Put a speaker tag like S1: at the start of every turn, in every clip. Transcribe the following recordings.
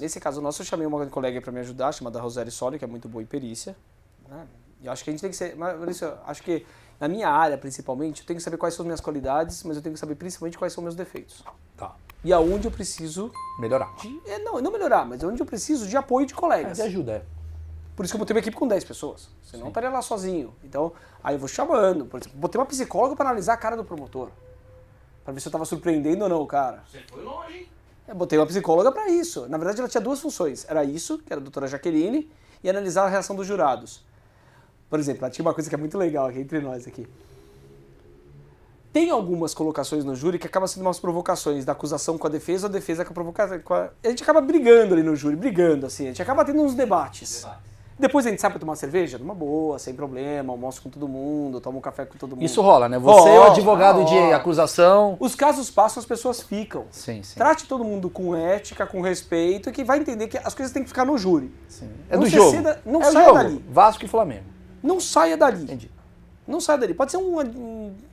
S1: Nesse caso nosso, eu chamei uma colega para me ajudar, chamada Roseli Soli, que é muito boa em perícia. Né? E eu acho que a gente tem que ser... Maurício, acho que na minha área, principalmente, eu tenho que saber quais são as minhas qualidades, mas eu tenho que saber principalmente quais são os meus defeitos.
S2: Tá.
S1: E aonde eu preciso...
S2: Melhorar.
S1: Não melhorar, mas onde eu preciso de apoio de colegas.
S2: De ajuda,
S1: Por isso que eu botei uma equipe com 10 pessoas. Senão eu estaria lá sozinho. Então, aí eu vou chamando. Por exemplo, botei uma psicóloga para analisar a cara do promotor. Para ver se eu estava surpreendendo ou não o cara.
S3: Você foi longe, hein?
S1: Eu botei uma psicóloga para isso. Na verdade, ela tinha duas funções. Era isso, que era a doutora Jaqueline, e analisar a reação dos jurados. Por exemplo, ela tinha uma coisa que é muito legal aqui entre nós aqui. Tem algumas colocações no júri que acabam sendo umas provocações da acusação com a defesa com a provocação. A gente acaba brigando ali no júri, brigando assim. A gente acaba tendo uns debates. Depois a gente sai pra tomar cerveja, numa boa, sem problema, almoço com todo mundo, toma um café com todo mundo.
S2: Isso rola, né? Você é o advogado de acusação.
S1: Os casos passam, as pessoas ficam.
S2: Sim, sim.
S1: Trate todo mundo com ética, com respeito, que vai entender que as coisas têm que ficar no júri.
S2: Sim. É do jogo.
S1: Não
S2: é
S1: saia
S2: jogo.
S1: dali.
S2: Vasco e Flamengo.
S1: Não saia dali.
S2: Entendi.
S1: Não saia dali. Pode ser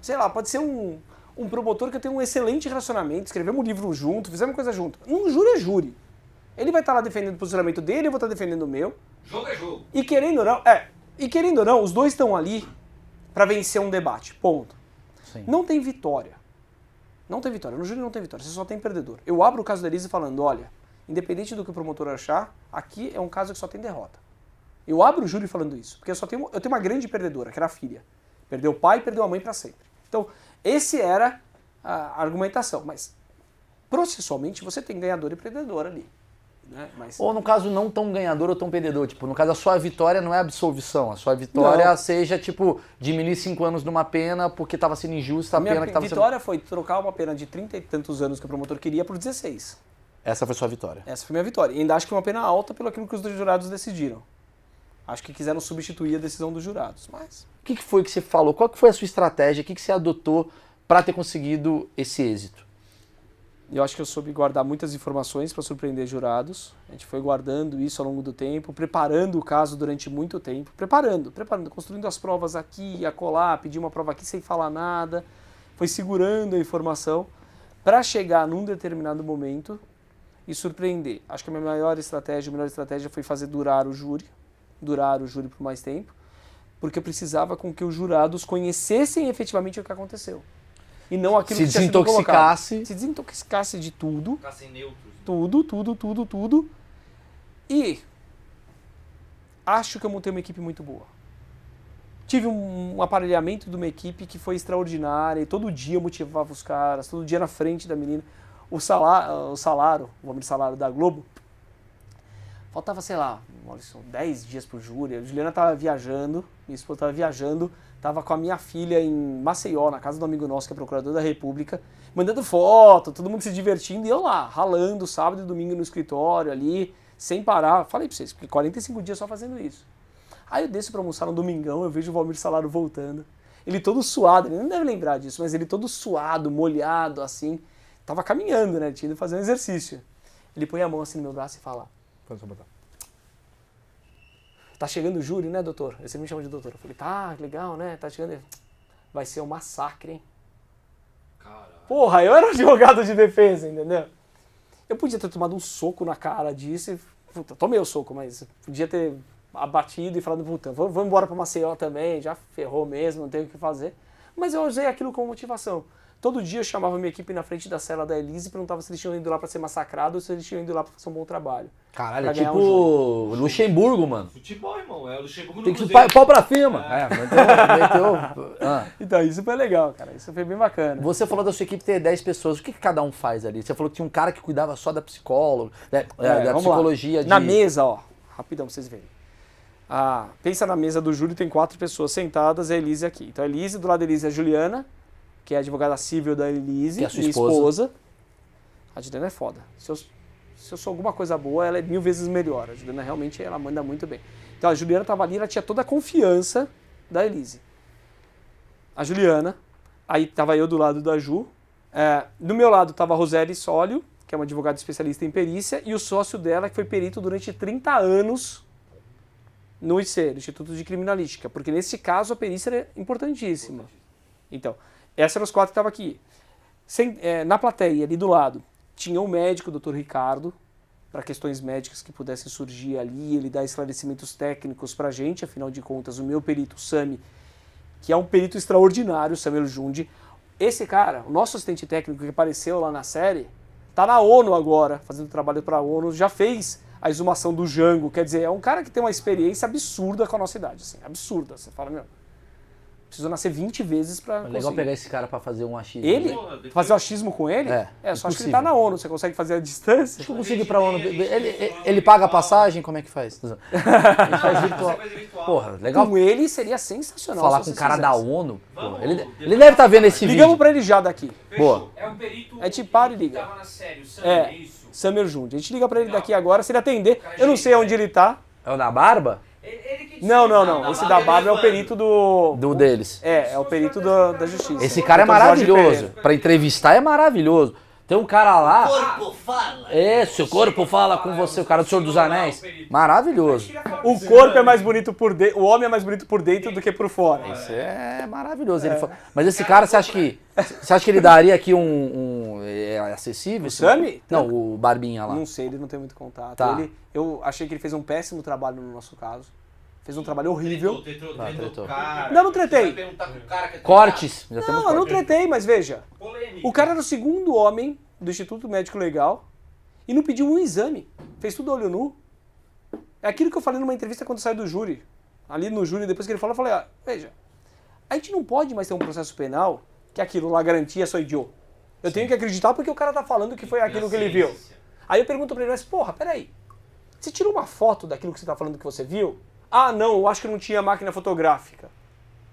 S1: sei lá, pode ser um promotor que eu tenho um excelente relacionamento, escrevemos um livro junto, fizemos coisa junto. Um júri é júri. Ele vai estar lá defendendo o posicionamento dele, eu vou estar defendendo o meu.
S3: Jogo é jogo.
S1: E querendo ou não, os dois estão ali para vencer um debate. Ponto.
S2: Sim.
S1: Não tem vitória. Não tem vitória. No júri não tem vitória. Você só tem perdedor. Eu abro o caso da Elise falando, olha, independente do que o promotor achar, aqui é um caso que só tem derrota. Eu abro o júri falando isso, porque eu tenho uma grande perdedora, que era a filha. Perdeu o pai e perdeu a mãe para sempre. Então, esse era a argumentação. Mas, processualmente, você tem ganhador e perdedor ali. Né? Mas...
S2: Ou no caso não tão ganhador ou tão perdedor. Tipo, no caso a sua vitória não é absolvição. A sua vitória
S1: não.
S2: seja, tipo, diminuir 5 anos numa pena porque estava sendo injusta a pena que estava sendo...
S1: Minha vitória foi trocar uma pena de 30 e tantos anos que o promotor queria por 16.
S2: Essa foi sua vitória.
S1: Essa foi minha vitória. E ainda acho que uma pena alta pelo aquilo que os jurados decidiram. Acho que quiseram substituir a decisão dos jurados, mas...
S2: O que foi que você falou? Qual que foi a sua estratégia? O que você adotou para ter conseguido esse êxito?
S1: Eu acho que eu soube guardar muitas informações para surpreender jurados. A gente foi guardando isso ao longo do tempo, preparando o caso durante muito tempo. Preparando, construindo as provas aqui e acolá, pedi uma prova aqui sem falar nada. Foi segurando a informação para chegar num determinado momento e surpreender. Acho que a melhor estratégia foi fazer durar o júri por mais tempo, porque eu precisava com que os jurados conhecessem efetivamente o que aconteceu. E não aquilo que tinha sido colocado. Se desintoxicasse de tudo.
S3: Ficassem neutros.
S1: Tudo. E acho que eu montei uma equipe muito boa. Tive um aparelhamento de uma equipe que foi extraordinária, e todo dia eu motivava os caras, todo dia na frente da menina. O salário da Globo, faltava, sei lá, 10 dias pro júri. A Juliana estava viajando, minha esposa estava viajando, estava com a minha filha em Maceió, na casa do amigo nosso, que é procurador da República, mandando foto, todo mundo se divertindo, e eu lá, ralando sábado e domingo no escritório ali, sem parar. Falei pra vocês, porque 45 dias só fazendo isso. Aí eu desço pra almoçar no domingão, eu vejo o Valmir Salaro voltando, ele todo suado, ele não deve lembrar disso, mas ele todo suado, molhado, assim, tava caminhando, né, tinha ido fazer um exercício. Ele põe a mão assim no meu braço e fala... Tá chegando o júri, né, doutor? Você me chama de doutor. Eu falei, tá, legal, né? Tá chegando. Vai ser um massacre, hein?
S3: Caralho.
S1: Porra, eu era advogado de defesa, entendeu? Eu podia ter tomado um soco na cara disso e... Puta, tomei o soco, mas podia ter abatido e falado, puta, vou embora pra Maceió também, já ferrou mesmo, não tenho o que fazer. Mas eu usei aquilo como motivação. Todo dia eu chamava minha equipe na frente da cela da Elise e perguntava se eles tinham ido lá pra ser massacrados ou se eles tinham ido lá pra fazer um bom trabalho.
S2: Caralho, é tipo Luxemburgo, mano.
S3: Futebol, irmão. É o Luxemburgo no
S2: Tem que
S3: Cruzeiro.
S2: pau pra cima. Meteu.
S1: Então, isso foi legal, cara. Isso foi bem bacana.
S2: Você falou da sua equipe ter 10 pessoas. O que cada um faz ali? Você falou que tinha um cara que cuidava só da psicóloga, da psicologia.
S1: Na mesa, ó. Rapidão pra vocês verem. Pensa na mesa do júri, tem 4 pessoas sentadas e a Elise aqui. Então a Elise, do lado da Elise é a Juliana, que é a advogada civil da Elise,
S2: que é a sua
S1: minha
S2: esposa.
S1: A Juliana é foda. Se eu sou alguma coisa boa, ela é 1000 vezes melhor. A Juliana realmente, ela manda muito bem. Então a Juliana estava ali, ela tinha toda a confiança da Elise. A Juliana, aí estava eu do lado da Ju. Do meu lado estava a Roseli Sólio, que é uma advogada especialista em perícia, e o sócio dela, que foi perito durante 30 anos no IC, no Instituto de Criminalística, porque nesse caso a perícia é importantíssima. Então, esses eram os 4 que estavam aqui. Na plateia, ali do lado, tinha um médico, o Dr. Ricardo, para questões médicas que pudessem surgir ali, ele dá esclarecimentos técnicos pra gente, afinal de contas, o meu perito, o Sami, que é um perito extraordinário, o Samuel Jundi, esse cara, o nosso assistente técnico que apareceu lá na série, tá na ONU agora, fazendo trabalho pra ONU, já fez a exumação do Jango, quer dizer, é um cara que tem uma experiência absurda com a nossa idade, assim, absurda, você fala, meu, precisou nascer 20 vezes pra conseguir.
S2: Legal pegar esse cara pra fazer um achismo.
S1: Ele? Fazer o achismo com ele? Só acho que ele tá na ONU, você consegue fazer a distância?
S2: Acho que eu consigo ir pra ONU. Ele paga a passagem? Como é que faz? Ele faz virtual. Porra, legal.
S1: Com ele seria sensacional.
S2: Falar com o cara da ONU. Porra, ele deve estar vendo esse vídeo.
S1: Ligamos pra ele já daqui.
S2: Boa.
S3: É um perito
S1: A gente para e liga.
S3: que tava na série, o Sam, é isso?
S1: Samuel Jundi. A gente liga pra ele daqui agora, se ele atender, eu não sei onde ele tá.
S2: É o da barba?
S3: Ele que
S1: Não. Esse da barba é o perito
S2: Do deles.
S1: É o perito da justiça.
S2: Esse cara é
S1: Dr. Jorge
S2: maravilhoso.
S1: Pereira.
S2: Pra entrevistar é maravilhoso. Tem um cara lá.
S3: corpo fala.
S2: Seu corpo fala com você, o cara do Senhor dos Anéis. Maravilhoso.
S1: O corpo é mais bonito por dentro, o homem é mais bonito por dentro do que por fora.
S2: Isso é maravilhoso. Mas esse cara, você acha que ele daria aqui é acessível?
S1: O Sami?
S2: Não, o Barbinha lá.
S1: Não sei, ele não tem muito contato.
S2: Tá.
S1: Eu achei que ele fez um péssimo trabalho no nosso caso. Fez um trabalho horrível.
S2: Tretou.
S1: Não tretei.
S2: Cortes. Já temos
S1: Não, eu não
S2: cortes.
S1: tretei, mas veja.
S3: Polêmica.
S1: O cara era o segundo homem do Instituto Médico Legal e não pediu um exame. Fez tudo a olho nu. É aquilo que eu falei numa entrevista quando saiu do júri. Ali no júri, depois que ele falou, eu falei, veja, a gente não pode mais ter um processo penal que aquilo lá garantia só idiota. Eu tenho que acreditar porque o cara tá falando que foi aquilo que ele viu. Aí eu pergunto pra ele, mas porra, peraí. Você tirou uma foto daquilo que você tá falando que você viu? Ah, não, eu acho que não tinha máquina fotográfica.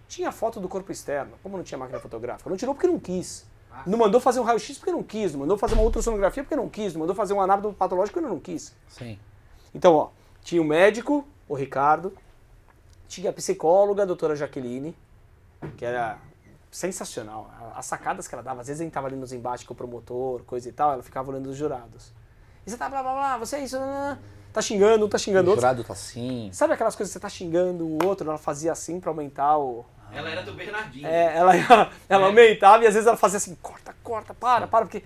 S1: Tinha foto do corpo externo. Como não tinha máquina fotográfica? Não tirou porque não quis. Não mandou fazer um raio-x porque não quis. Não mandou fazer uma ultrassonografia porque não quis. Não mandou fazer uma análise patológica porque não quis.
S2: Sim.
S1: Então, ó, tinha o médico, o Ricardo, tinha a psicóloga, a doutora Jaqueline, que era sensacional. As sacadas que ela dava, às vezes a gente tava ali nos embates com o promotor, coisa e tal, ela ficava olhando os jurados. E você tá blá blá blá, você é isso, tá xingando, um tá xingando
S2: O
S1: outro.
S2: jurado tá assim.
S1: Sabe aquelas coisas que você tá xingando o outro, ela fazia assim pra aumentar o...
S3: Ela era do Bernardinho.
S1: Ela aumentava e às vezes ela fazia assim, corta, para, porque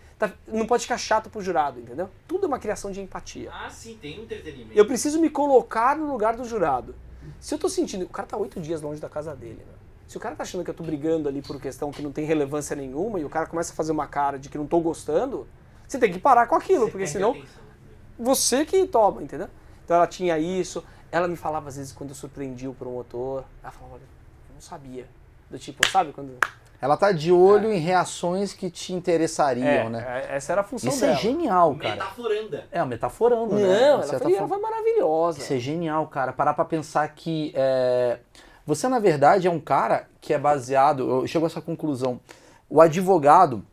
S1: não pode ficar chato pro jurado, entendeu? Tudo é uma criação de empatia.
S3: Ah, sim, tem um entretenimento.
S1: Eu preciso me colocar no lugar do jurado. Se eu tô sentindo... O cara tá 8 dias longe da casa dele, né? Se o cara tá achando que eu tô brigando ali por questão que não tem relevância nenhuma e o cara começa a fazer uma cara de que não tô gostando, você tem que parar com aquilo, porque senão você que toma, entendeu? Então ela tinha isso, ela me falava às vezes quando eu surpreendi o promotor, ela falava, olha, eu não sabia. Do tipo, sabe quando...
S2: Ela tá de olho em reações que te interessariam, né?
S1: Essa era a função
S2: Isso
S1: dela.
S2: é genial, cara.
S3: Metaforanda.
S2: Metaforando, né?
S1: Não,
S2: De certa
S1: ela
S2: forma.
S1: foi maravilhosa.
S2: Isso é genial, cara. Parar pra pensar que você, na verdade, é um cara que é baseado... Eu chego a essa conclusão. O advogado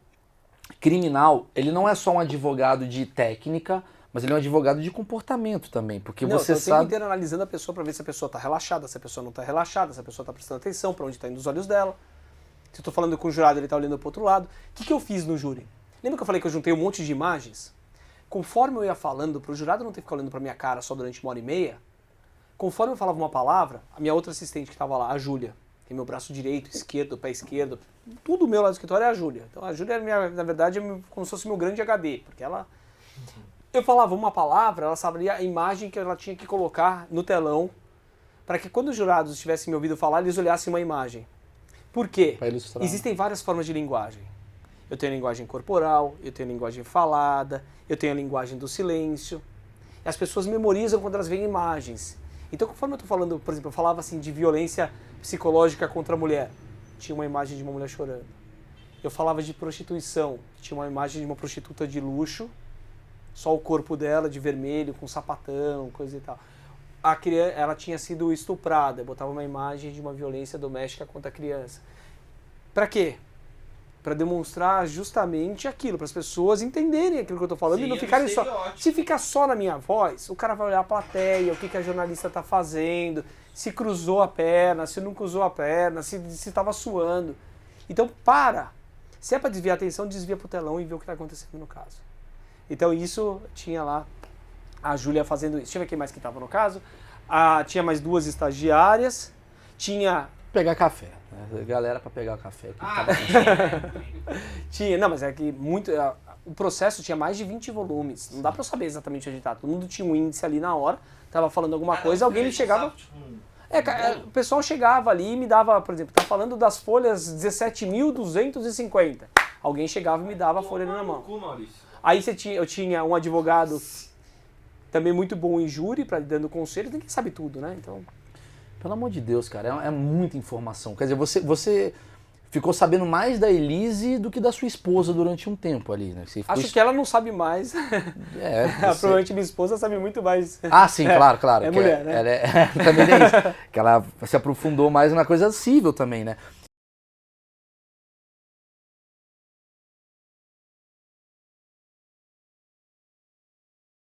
S2: criminal, ele não é só um advogado de técnica, mas ele é um advogado de comportamento também, porque você
S1: eu
S2: sabe...
S1: o tempo inteiro analisando a pessoa pra ver se a pessoa tá relaxada, se a pessoa não tá relaxada, se a pessoa tá prestando atenção, pra onde tá indo os olhos dela. Se eu tô falando com o jurado, ele tá olhando pro outro lado. O que eu fiz no júri? Lembra que eu falei que eu juntei um monte de imagens? Conforme eu ia falando, pro jurado não ter que ficar olhando pra minha cara só durante 1h30, conforme eu falava uma palavra, a minha outra assistente que tava lá, a Júlia, que é meu braço direito, esquerdo, pé esquerdo, tudo meu lá do escritório é a Júlia. Então a Júlia, na verdade, é como se fosse meu grande HD, porque ela... Eu falava uma palavra, ela sabia a imagem que ela tinha que colocar no telão, para que quando os jurados tivessem me ouvido falar, eles olhassem uma imagem. Por quê?
S2: Pra ilustrar.
S1: Existem várias formas de linguagem. Eu tenho a linguagem corporal, eu tenho a linguagem falada, eu tenho a linguagem do silêncio. E as pessoas memorizam quando elas veem imagens. Então, conforme eu estou falando, por exemplo, eu falava assim de violência psicológica contra a mulher, tinha uma imagem de uma mulher chorando. Eu falava de prostituição, tinha uma imagem de uma prostituta de luxo, só o corpo dela de vermelho, com sapatão, coisa e tal. A criança, ela tinha sido estuprada, eu botava uma imagem de uma violência doméstica contra a criança. Para quê? Para demonstrar justamente aquilo, para as pessoas entenderem aquilo que eu estou falando. Sim, e não ficarem só... Se ficar só na minha voz, o cara vai olhar a plateia, o que a jornalista está fazendo, se cruzou a perna, se não cruzou a perna, se estava suando. Então, para! Se é para desviar a atenção, desvia para o telão e vê o que está acontecendo no caso. Então, isso tinha lá a Júlia fazendo isso. Deixa eu ver quem mais que estava no caso. Tinha mais 2 estagiárias. Tinha...
S2: Pegar café. Galera para pegar o café.
S1: Tinha, não, mas é que muito... o processo tinha mais de 20 volumes. Não dá pra eu saber exatamente onde tá. Todo mundo tinha um índice ali na hora, tava falando alguma coisa, alguém me chegava... o pessoal chegava ali e me dava, por exemplo, tá falando das folhas 17.250. Alguém chegava e me dava a folha ali na mão. Aí eu tinha um advogado também muito bom em júri, dando conselho, ninguém sabe tudo, né? Então...
S2: Pelo amor de Deus, cara, é muita informação. Quer dizer, você ficou sabendo mais da Elise do que da sua esposa durante um tempo ali, né?
S1: Acho que ela não sabe mais. Provavelmente minha esposa sabe muito mais.
S2: Ah, sim, claro.
S1: É mulher, né?
S2: Ela também tem isso. Que ela se aprofundou mais na coisa civil também, né?